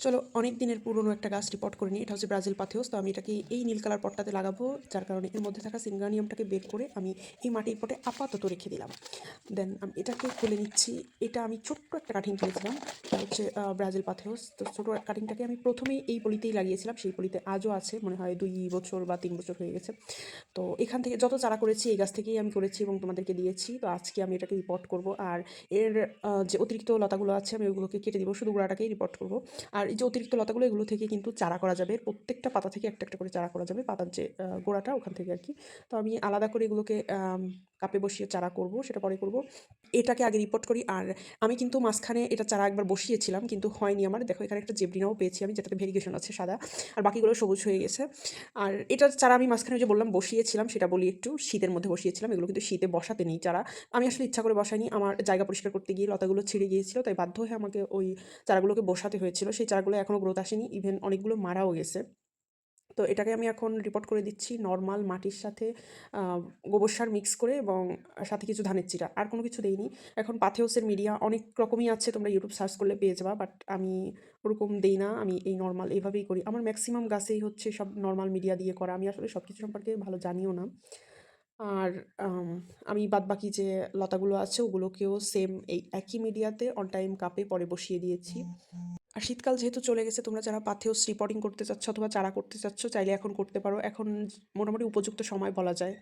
চলো অনেক দিনের পুরনো একটা গাছ রিপোর্ট করে নিই। এটা হচ্ছে ব্রাজিল পাথেওস। তো আমি এটাকে এই নীল কালার পটটাতে লাগাবো, যার কারণে এর মধ্যে থাকা সিঙ্গানিয়ামটাকে বের করে আমি এই মাটির পটে আপাতত রেখে দিলাম। দেন আমি এটাকে খুলে নিচ্ছি। এটা আমি ছোট্ট একটা কাঠিং কিনেছিলাম, এটা হচ্ছে ব্রাজিল পাথেওস। তো ছোটো কাটিংটাকে আমি প্রথমেই এই পলিতেই লাগিয়েছিলাম, সেই পলিতে আজও আছে, মনে হয় 2 বছর বা 3 বছর হয়ে গেছে। তো এখান থেকে যত চারা করেছি এই গাছ থেকেই আমি করেছি এবং তোমাদেরকে দিয়েছি। তো আজকে আমি এটাকে রিপোর্ট করব, আর এর যে অতিরিক্ত লতাগুলো আছে আমি ওগুলোকে কেটে দিব, শুধু গোড়াটাকেই রিপোর্ট করব। আর এই যে অতিরিক্ত লতাগুলো, এগুলো থেকে কিন্তু চারা করা যাবে, প্রত্যেকটা পাতা থেকে একটা একটা করে চারা করা যাবে, পাতার যে গোড়াটা ওখান থেকে আর কি। তো আমি আলাদা করে এগুলোকে কাপে বসিয়ে চারা করব, সেটা পরে করব। এটাকে আগে রিপোর্ট করি। আর আমি কিন্তু মাঝখানে এটা চারা একবার বসিয়েছিলাম, কিন্তু হয়নি আমার। দেখো এখানে একটা জেব্রিনাও পেয়েছি আমি, যেটাতে ভেরিগেশন আছে সাদা, আর বাকিগুলো সবুজ হয়ে গেছে। আর এটার চারা আমি মাঝখানে যে বললাম বসিয়েছিলাম, সেটা বলি একটু, শীতের মধ্যে বসিয়েছিলাম। এগুলো কিন্তু শীতে বসাতে নেই চারা, আমি আসলে ইচ্ছা করে বসাইনি। আমার জায়গা পরিষ্কার করতে গিয়ে লতাগুলো ছিঁড়ে গিয়েছিল, তাই বাধ্য হয়ে আমাকে ওই চারাগুলোকে বসাতে হয়েছিল। সেই চারাগুলো এখনও গ্রোথ আসেনি, ইভেন অনেকগুলো মারাও গেছে। তো এটাকে আমি এখন রিপোর্ট করে দিচ্ছি নর্মাল মাটির সাথে গোবর সার মিক্স করে, এবং সাথে কিছু ধানের চিরা, আর কোনো কিছু দেইনি। এখন পাথেওসের মিডিয়া অনেক রকমই আছে, তোমরা ইউটিউব সার্চ করলে পেয়ে যাবা, বাট আমি ওরকম দেই না। আমি এই নর্মাল এইভাবেই করি। আমার ম্যাক্সিমাম গাছেই হচ্ছে সব নর্মাল মিডিয়া দিয়ে করা, আমি আসলে সব কিছু সম্পর্কে ভালো জানিও না। আর আমি বাদবাকি যে লতাগুলো আছে ওগুলোকেও সেম এই একই মিডিয়াতে অন টাইম কাপে পরে বসিয়ে দিয়েছি। আর শীতকাল যেহেতু চলে গেছে, তোমরা যারা পাথেওস রিপোর্টিং করতে চাচ্ছ অথবা চারা করতে চাচ্ছ, চাইলে এখন করতে পারো। এখন মোটামুটি উপযুক্ত সময় বলা যায়।